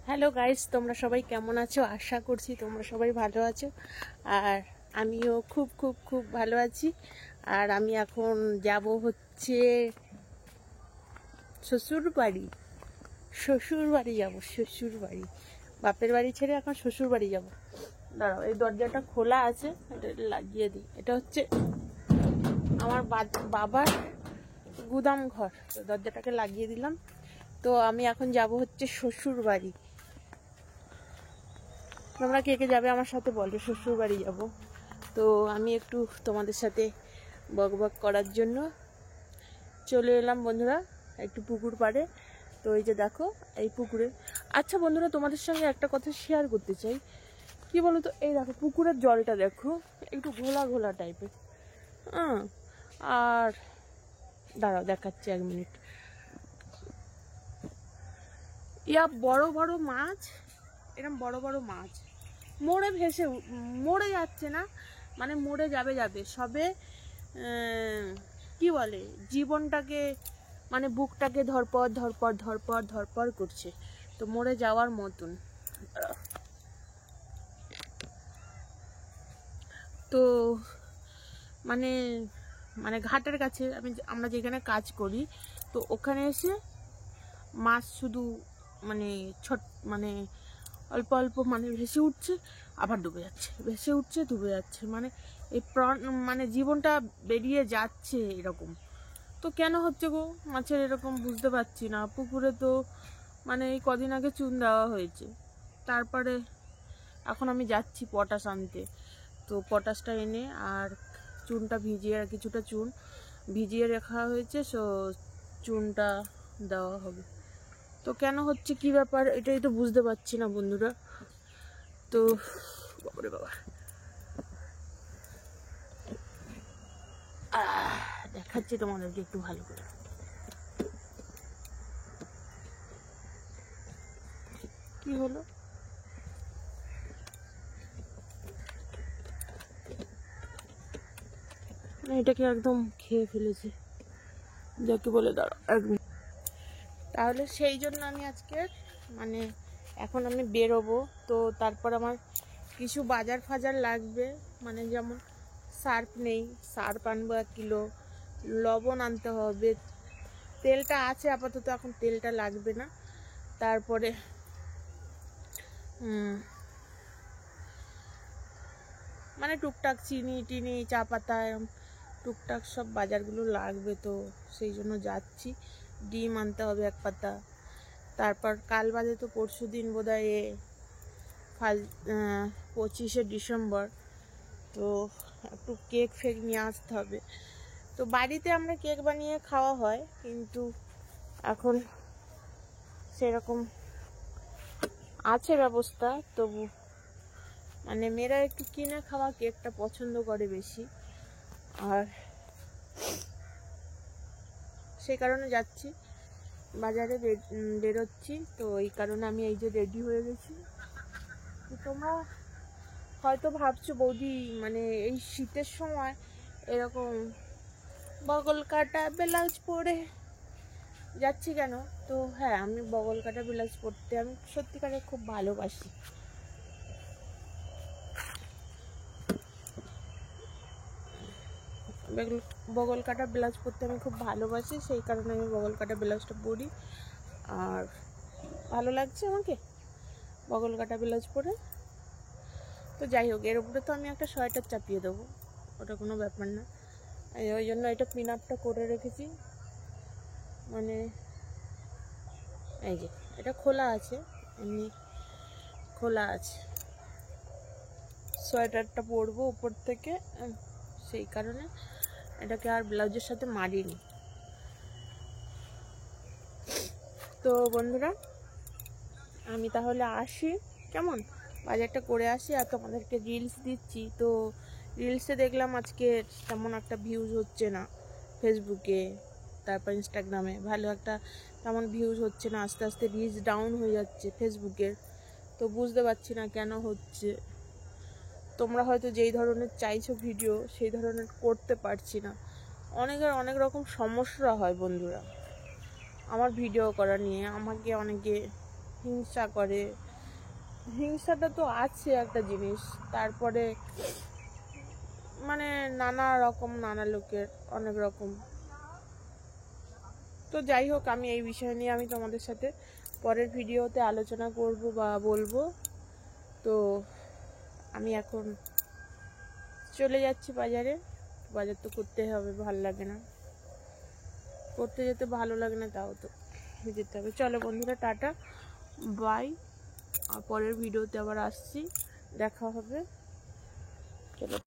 Hello guys, তোমরা সবাই কেমন আছো? আশা করছি তোমরা সবাই ভালো আছো। আর আমিও খুব খুব খুব ভালো আছি। আর আমি এখন যাব হচ্ছে শ্বশুর বাড়ি। যাব শ্বশুর বাড়ি। বাপের বাড়ি ছেড়ে এখন শ্বশুর বাড়ি যাব। দাঁড়াও, এই দরজাটা খোলা আছে, এটা লাগিয়ে দিই। এটা হচ্ছে আমার বাবার গুদাম ঘর, তো দরজাটাকে লাগিয়ে দিলাম। তো আমি এখন যাব হচ্ছে শ্বশুর বাড়ি। তোমরা কে কে যাবে আমার সাথে বলো? শ্বশুর বাড়ি যাবো। তো আমি একটু তোমাদের সাথে বক বক করার জন্য চলে এলাম বন্ধুরা, একটু পুকুর পাড়ে। তো এই যে দেখো এই পুকুরে। আচ্ছা বন্ধুরা, তোমাদের সঙ্গে একটা কথা শেয়ার করতে চাই। কি বলো তো, এই দেখো পুকুরের জলটা দেখো একটু ঘোলা ঘোলা টাইপের। আর দাঁড়াও দেখাচ্ছি, 1 মিনিট। বড় বড় মাছ, এরকম বড় বড় মাছ মরে যাচ্ছে না, মানে মরে যাবে সবে। কি বলে, জীবনটাকে মানে বুকটাকে ধরপড় করছে, তো মরে যাওয়ার মতন। তো মানে মানে ঘাটের কাছে আমরা যেখানে কাজ করি, তো ওখানে এসে মাছ শুধু মানে মানে অল্প অল্প মানে ভেসে উঠছে, আবার ডুবে যাচ্ছে, ভেসে উঠছে, ডুবে যাচ্ছে, মানে এই মানে জীবনটা বেরিয়ে যাচ্ছে এরকম। তো কেন হচ্ছে গো মাছের এরকম বুঝতে পারছি না। পুকুরে তো মানে এই কদিন আগে চুন দেওয়া হয়েছে, তারপরে এখন আমি যাচ্ছি পটাশ আনতে। তো পটাশটা এনে আর চুনটা ভিজিয়ে, কিছুটা চুন ভিজিয়ে রাখা হয়েছে, সো চুনটা দেওয়া হবে। তো কেন হচ্ছে, কি ব্যাপার, এটাই তো বুঝতে পারছি না বন্ধুরা। তো বাবারে বাবা, দেখাচ্ছি তোমাদেরকে একটু ভালো করে। কি হলো, এটাকে একদম খেয়ে ফেলেছে, যাকে বলে। দাঁড়াও 1 মিনিট। তাহলে সেই জন্য আমি আজকে মানে এখন আমি বেরোবো। তো তারপর আমার কিছু বাজার ফাজার লাগবে, মানে যেমন সার্ফ নেই, সার্ফ আনবো 1 কিলো, লবণ আনতে হবে, তেলটা আছে আপাতত, এখন তেলটা লাগবে না। তারপরে মানে টুকটাক চিনি টিনি, চা পাতা, টুকটাক সব বাজারগুলো লাগবে, তো সেই জন্য যাচ্ছি। ডিম আনতে হবে 1 পাতা। তারপর কাল বাদে তো পরশু দিন বোধহয় 25শে ডিসেম্বর, তো একটু কেক ফেক নিয়ে আসতে হবে। তো বাড়িতে আমরা কেক বানিয়ে খাওয়া হয়, কিন্তু এখন সেরকম আছে ব্যবস্থা, তবু মানে মেয়েরা একটু কিনে খাওয়া কেকটা পছন্দ করে বেশি, আর সেই কারণে যাচ্ছি বাজারে, বেরোচ্ছি। তো এই কারণে আমি এই যে রেডি হয়ে গেছি। তো তোমরা হয়তো ভাবছো বৌদি মানে এই শীতের সময় এরকম বগল কাটা ব্লাউজ পরে যাচ্ছি কেন? তো হ্যাঁ, আমি বগল কাটা ব্লাউজ পরতে আমি সত্যিকারে খুব ভালোবাসি। বগল কাটা ব্লাউজ পরতে আমি খুব ভালোবাসি, সেই কারণে আমি বগল কাটা ব্লাউজটা পরি। আর ভালো লাগছে আমাকে বগল কাটা ব্লাউজ পরে। তো যাই হোক, এর উপরে তো আমি একটা সোয়েটার চাপিয়ে দেবো, ওটা কোনো ব্যাপার না। ওই জন্য এটা পিন আপটা করে রেখেছি, মানে এই যে এটা খোলা আছে, এমনি খোলা আছে। সোয়েটারটা পরবো উপর থেকে, সেই কারণে এটাকে আর ব্লাউজের সাথে মারিনি। তো বন্ধুরা, আমি তাহলে আসি, কেমন বাজারটা করে আসি, আর তোমাদেরকে রিলস দিচ্ছি। তো রিলসে দেখলাম আজকে তেমন একটা ভিউজ হচ্ছে না ফেসবুকে, তারপর ইনস্টাগ্রামে ভালো একটা তেমন ভিউজ হচ্ছে না, আস্তে আস্তে রিচ ডাউন হয়ে যাচ্ছে ফেসবুকের। তো বুঝতে পারছি না কেন হচ্ছে। তোমরা হয়তো যেই ধরনের চাইছো ভিডিও, সেই ধরনের করতে পারছি না। অনেকের অনেক রকম সমস্যা হয় বন্ধুরা আমার ভিডিও করা নিয়ে। আমাকে অনেকে হিংসা করে। হিংসাটা তো আছে একটা জিনিস, তারপরে মানে নানা রকম, নানা লোকের অনেক রকম। তো যাই হোক, আমি এই বিষয় নিয়ে আমি তোমাদের সাথে পরের ভিডিওতে আলোচনা করব বা বলবো। তো আমি এখন চলে যাচ্ছি বাজারে। বাজার তো করতে হবে, ভালো লাগে না, করতে যেতে ভালো লাগে না, তাও তো যেতে হবে। চলো বন্ধুরা, টাটা, বাই। আর পরের ভিডিওতে আবার আসছি, দেখা হবে। চলো।